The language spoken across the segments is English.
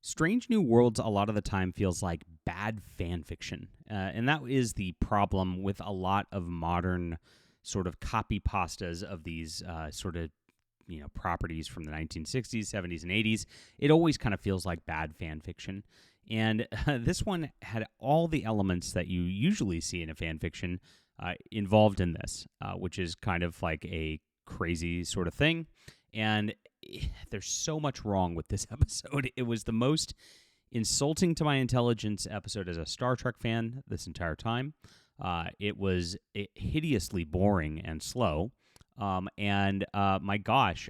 Strange New Worlds a lot of the time feels like bad fan fiction. And that is the problem with a lot of modern sort of copy pastas of these properties from the 1960s, 70s, and 80s. It always kind of feels like bad fan fiction. And this one had all the elements that you usually see in a fan fiction involved in this, which is kind of like a crazy sort of thing. And there's so much wrong with this episode. It was the most insulting to my intelligence episode as a Star Trek fan this entire time. It was hideously boring and slow. My gosh,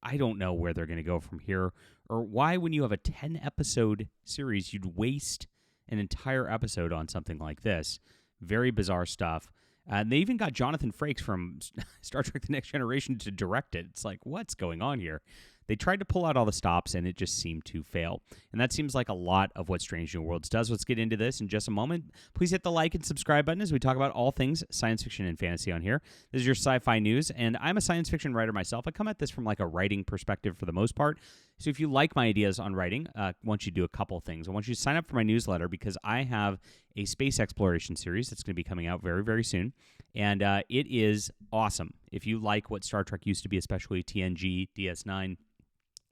I don't know where they're going to go from here, or why, when you have a 10-episode series, you'd waste an entire episode on something like this. Very bizarre stuff. And they even got Jonathan Frakes from Star Trek The Next Generation to direct it. It's like, what's going on here? They tried to pull out all the stops, and it just seemed to fail. And that seems like a lot of what Strange New Worlds does. Let's get into this in just a moment. Please hit the like and subscribe button as we talk about all things science fiction and fantasy on here. This is your sci-fi news, and I'm a science fiction writer myself. I come at this from like a writing perspective for the most part. So if you like my ideas on writing, I want you to do a couple things. I want you to sign up for my newsletter because I have a space exploration series that's going to be coming out very, very soon. And it is awesome. If you like what Star Trek used to be, especially TNG, DS9,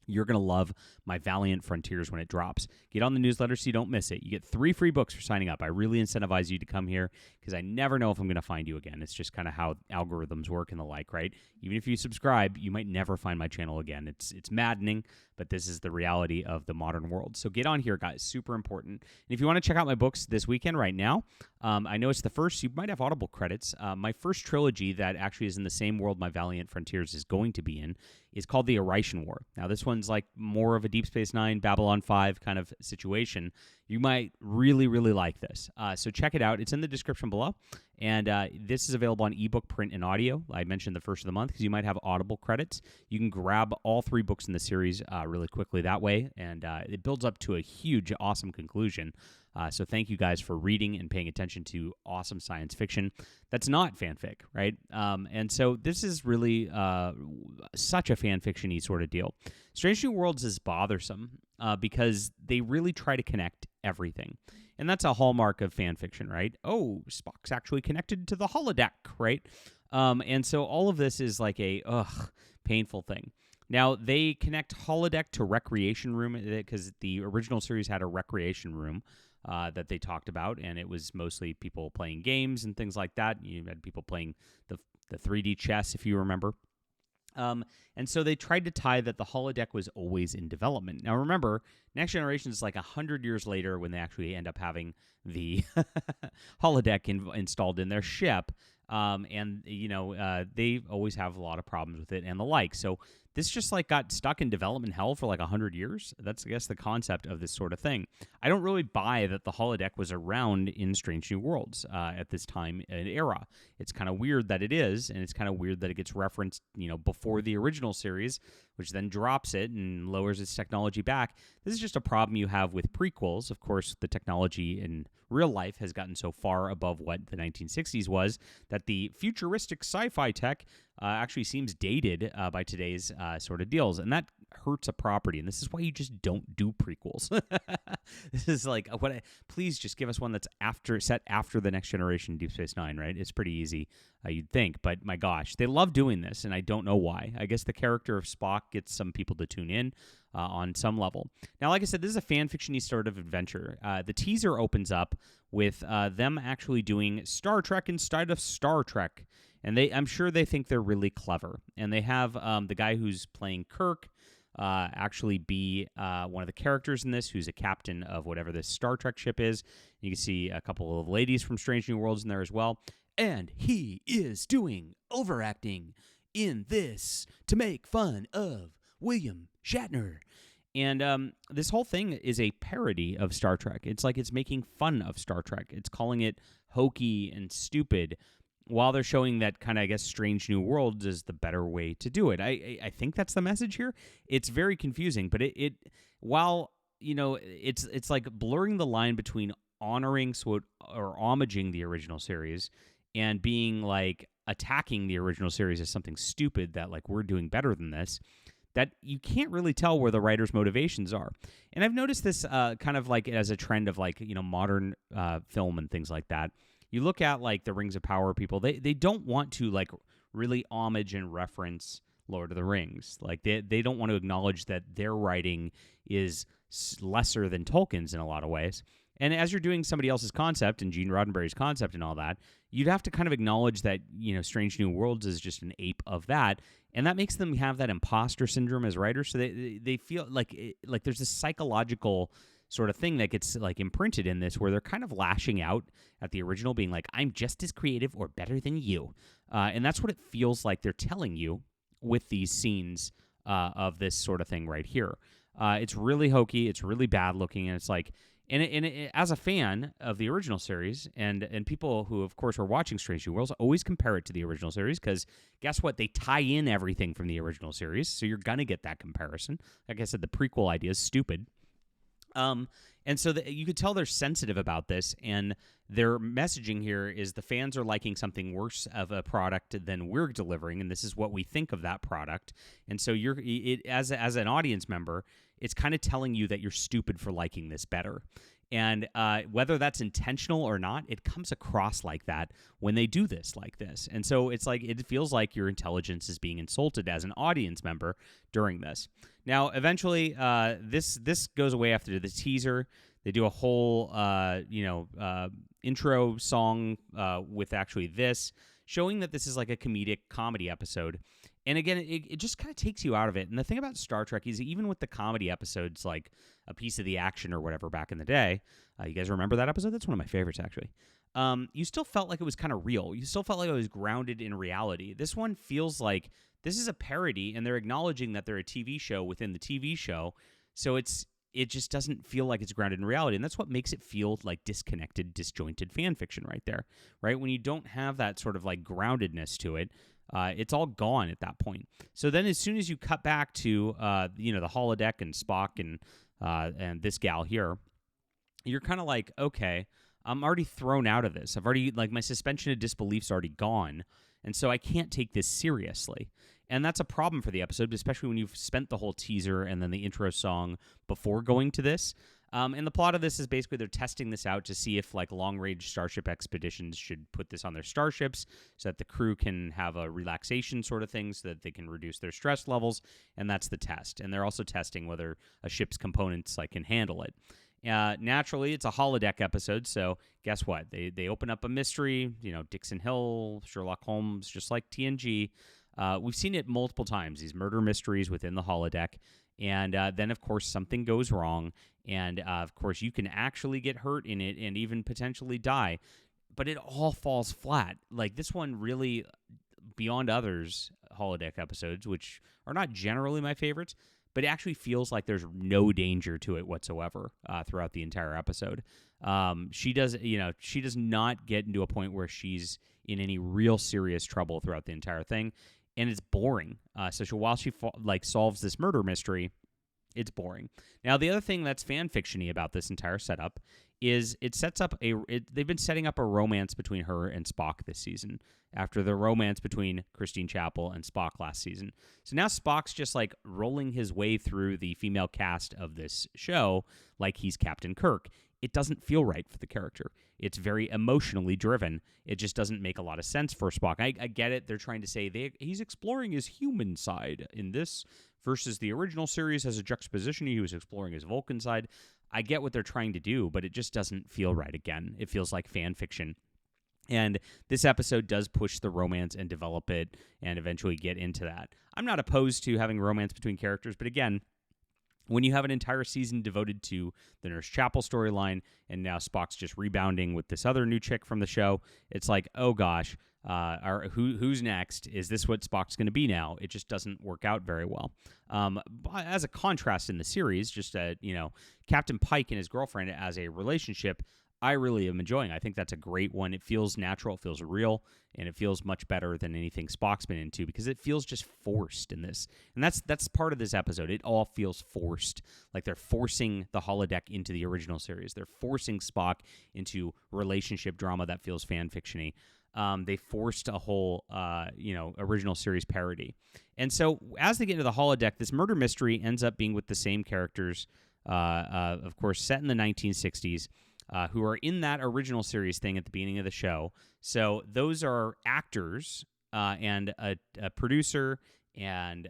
you're going to love my Valiant Frontiers when it drops. Get on the newsletter so you don't miss it. You get 3 free books for signing up. I really incentivize you to come here because I never know if I'm going to find you again. It's just kind of how algorithms work and the like, right? Even if you subscribe, you might never find my channel again. It's maddening, but this is the reality of the modern world. So get on here, guys. Super important. And if you want to check out my books this weekend right now, I know it's the first. You might have Audible credits. My first trilogy that actually is in the same world my Valiant Frontiers is going to be in is called the Aritian War. Now, this one's like more of a Deep Space Nine, Babylon 5 kind of situation. You might really, really like this. So check it out. It's in the description below. And this is available on ebook, print, and audio. I mentioned the first of the month because you might have Audible credits. You can grab all 3 books in the series really quickly that way. And it builds up to a huge, awesome conclusion. So thank you guys for reading and paying attention to awesome science fiction that's not fanfic, right? And so this is really such a fanfiction-y sort of deal. Strange New Worlds is bothersome because they really try to connect everything. And that's a hallmark of fanfiction, right? Oh, Spock's actually connected to the holodeck, right? And so all of this is like a painful thing. Now, they connect holodeck to recreation room because the original series had a recreation room that they talked about, and it was mostly people playing games and things like that. You had people playing the 3D chess, if you remember. And so they tried to tie that the holodeck was always in development. Now, remember, Next Generation is like 100 years later when they actually end up having the holodeck installed in their ship. They always have a lot of problems with it and the like. So this just like got stuck in development hell for like 100 years. That's, I guess, the concept of this sort of thing. I don't really buy that the holodeck was around in Strange New Worlds at this time and era. It's kind of weird that it is, and it's kind of weird that it gets referenced, before the original series, which then drops it and lowers its technology back. This is just a problem you have with prequels. Of course, the technology in real life has gotten so far above what the 1960s was that the futuristic sci-fi tech actually seems dated by today's sort of deals, and that hurts a property. And this is why you just don't do prequels. This is like please just give us one that's set after the Next Generation, Deep Space Nine, right? It's pretty easy, you'd think, but my gosh, they love doing this, and I don't know why. I guess the character of Spock gets some people to tune in on some level. Now, like I said, this is a fan-fiction-y sort of adventure. The teaser opens up with them actually doing Star Trek instead of Star Trek. And I'm sure they think they're really clever. And they have the guy who's playing Kirk actually be one of the characters in this, who's a captain of whatever this Star Trek ship is. You can see a couple of ladies from Strange New Worlds in there as well. And he is doing overacting in this to make fun of William Shatner. And this whole thing is a parody of Star Trek. It's like it's making fun of Star Trek. It's calling it hokey and stupid, while they're showing that kind of, I guess, Strange New Worlds is the better way to do it. I think that's the message here. It's very confusing, but it's like blurring the line between honoring or homaging the original series and being like attacking the original series as something stupid that like we're doing better than this. that you can't really tell where the writer's motivations are. And I've noticed this kind of like as a trend of like, modern film and things like that. You look at like the Rings of Power people, they don't want to like really homage and reference Lord of the Rings. Like they don't want to acknowledge that their writing is lesser than Tolkien's in a lot of ways. And as you're doing somebody else's concept and Gene Roddenberry's concept and all that, you'd have to kind of acknowledge that, Strange New Worlds is just an ape of that. And that makes them have that imposter syndrome as writers. So they feel like there's this psychological sort of thing that gets like imprinted in this where they're kind of lashing out at the original, being like, I'm just as creative or better than you. And that's what it feels like they're telling you with these scenes of this sort of thing right here. It's really hokey. It's really bad looking. And it's like, as a fan of the original series, and people who, of course, are watching Strange New Worlds always compare it to the original series because guess what? They tie in everything from the original series, so you're going to get that comparison. Like I said, the prequel idea is stupid. And so you could tell they're sensitive about this, and their messaging here is the fans are liking something worse of a product than we're delivering, and this is what we think of that product. And so as an audience member, it's kind of telling you that you're stupid for liking this better. And whether that's intentional or not, it comes across like that when they do this like this. And so it's like it feels like your intelligence is being insulted as an audience member during this. Now, eventually, this goes away after the teaser. They do a whole, intro song with actually this, showing that this is like a comedic comedy episode. And again, it just kind of takes you out of it. And the thing about Star Trek is even with the comedy episodes, like A Piece of the Action or whatever back in the day, you guys remember that episode? That's one of my favorites, actually. You still felt like it was kind of real. You still felt like it was grounded in reality. This one feels like this is a parody, and they're acknowledging that they're a TV show within the TV show. So it just doesn't feel like it's grounded in reality. And that's what makes it feel like disconnected, disjointed fan fiction right there, right? When you don't have that sort of like groundedness to it, it's all gone at that point. So then as soon as you cut back to, the holodeck and Spock and this gal here, you're kind of like, okay, I'm already thrown out of this. I've already, like, my suspension of disbelief's already gone. And so I can't take this seriously. And that's a problem for the episode, especially when you've spent the whole teaser and then the intro song before going to this. And the plot of this is basically they're testing this out to see if like long-range starship expeditions should put this on their starships so that the crew can have a relaxation sort of thing so that they can reduce their stress levels. And that's the test. And they're also testing whether a ship's components like can handle it. Naturally, it's a holodeck episode, so guess what? They open up a mystery, Dixon Hill, Sherlock Holmes, just like TNG. We've seen it multiple times, these murder mysteries within the holodeck. And then, of course, something goes wrong. And, of course, you can actually get hurt in it and even potentially die. But it all falls flat. Like, this one really, beyond others holodeck episodes, which are not generally my favorites, but it actually feels like there's no danger to it whatsoever throughout the entire episode. She does not get into a point where she's in any real serious trouble throughout the entire thing. And it's boring. While she solves this murder mystery, it's boring. Now, the other thing that's fan fiction-y about this entire setup is it sets up they've been setting up a romance between her and Spock this season after the romance between Christine Chapel and Spock last season. So now Spock's just like rolling his way through the female cast of this show like he's Captain Kirk. It doesn't feel right for the character. It's very emotionally driven. It just doesn't make a lot of sense for Spock. I get it. They're trying to say he's exploring his human side in this versus the original series as a juxtaposition. He was exploring his Vulcan side. I get what they're trying to do, but it just doesn't feel right again. It feels like fan fiction. And this episode does push the romance and develop it and eventually get into that. I'm not opposed to having romance between characters, but again, when you have an entire season devoted to the Nurse Chapel storyline, and now Spock's just rebounding with this other new chick from the show, it's like, oh gosh, who's next? Is this what Spock's going to be now? It just doesn't work out very well. As a contrast in the series, just Captain Pike and his girlfriend as a relationship, I really am enjoying. I think that's a great one. It feels natural, it feels real, and it feels much better than anything Spock's been into because it feels just forced in this. And that's part of this episode. It all feels forced. Like they're forcing the holodeck into the original series. They're forcing Spock into relationship drama that feels fan fiction-y. they forced a whole, original series parody. And so as they get into the holodeck, this murder mystery ends up being with the same characters, of course, set in the 1960s, who are in that original series thing at the beginning of the show. So those are actors and a producer and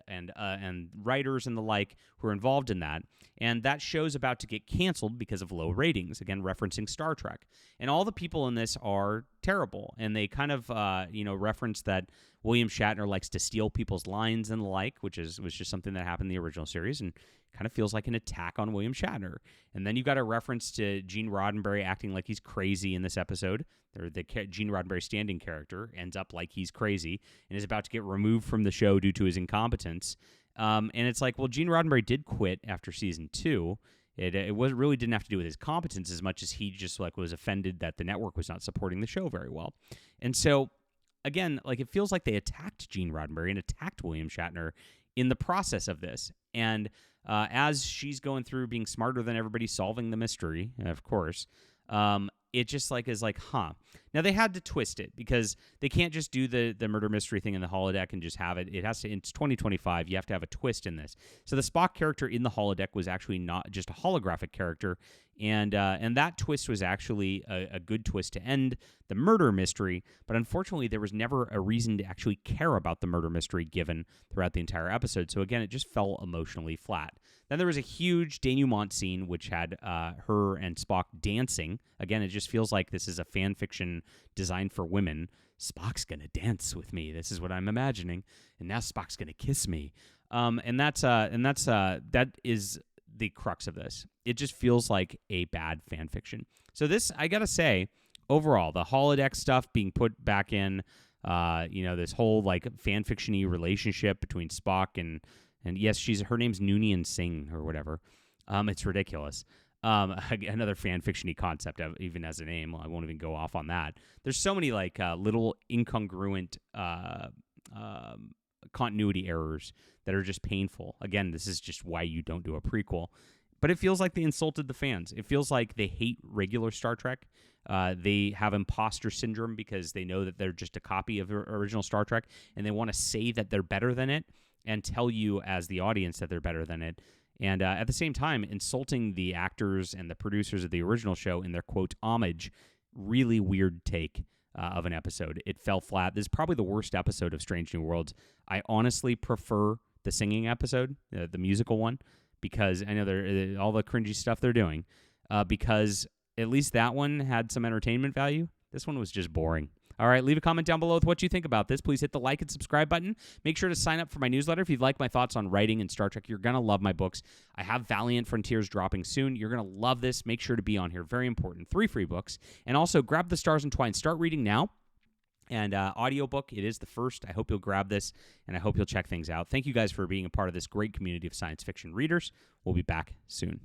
writers and the like who are involved in that. And that show's about to get canceled because of low ratings, again, referencing Star Trek. And all the people in this are terrible. And they kind of, reference that William Shatner likes to steal people's lines and the like, was just something that happened in the original series and kind of feels like an attack on William Shatner. And then you've got a reference to Gene Roddenberry acting like he's crazy in this episode. The Gene Roddenberry standing character ends up like he's crazy and is about to get removed from the show due to his incompetence. And it's like, well, Gene Roddenberry did quit after season 2. It really didn't have to do with his competence as much as he just was offended that the network was not supporting the show very well. And so, again, it feels like they attacked Gene Roddenberry and attacked William Shatner in the process of this. And as she's going through being smarter than everybody, solving the mystery, of course, it just is huh. Now they had to twist it because they can't just do the murder mystery thing in the holodeck and just have it. It has to. It's 2025. You have to have a twist in this. So the Spock character in the holodeck was actually not just a holographic character, and that twist was actually a good twist to end the murder mystery. But unfortunately, there was never a reason to actually care about the murder mystery given throughout the entire episode. So again, it just fell emotionally flat. Then there was a huge denouement scene which had her and Spock dancing. Again, it just feels like this is a fan fiction designed for women. Spock's gonna dance with me. This is what I'm imagining, and now Spock's gonna kiss me. That is the crux of this. It just feels like a bad fan fiction. So this, I gotta say, overall, the holodeck stuff being put back in, this whole fan fiction-y relationship between Spock and yes, her name's Noonien Singh or whatever. It's ridiculous. Another fan fiction-y concept, even as a name. I won't even go off on that. There's so many little incongruent continuity errors that are just painful. Again, this is just why you don't do a prequel. But it feels like they insulted the fans. It feels like they hate regular Star Trek. They have imposter syndrome because they know that they're just a copy of original Star Trek, and they want to say that they're better than it and tell you as the audience that they're better than it. And at the same time, insulting the actors and the producers of the original show in their, quote, homage. Really weird take of an episode. It fell flat. This is probably the worst episode of Strange New Worlds. I honestly prefer the singing episode, the musical one, because I know they're all the cringy stuff they're doing, because at least that one had some entertainment value. This one was just boring. All right, leave a comment down below with what you think about this. Please hit the like and subscribe button. Make sure to sign up for my newsletter if you'd like my thoughts on writing and Star Trek. You're going to love my books. I have Valiant Frontiers dropping soon. You're going to love this. Make sure to be on here. Very important. 3 free books. And also, grab The Stars Entwined. Start reading now. And audiobook, it is the first. I hope you'll grab this, and I hope you'll check things out. Thank you guys for being a part of this great community of science fiction readers. We'll be back soon.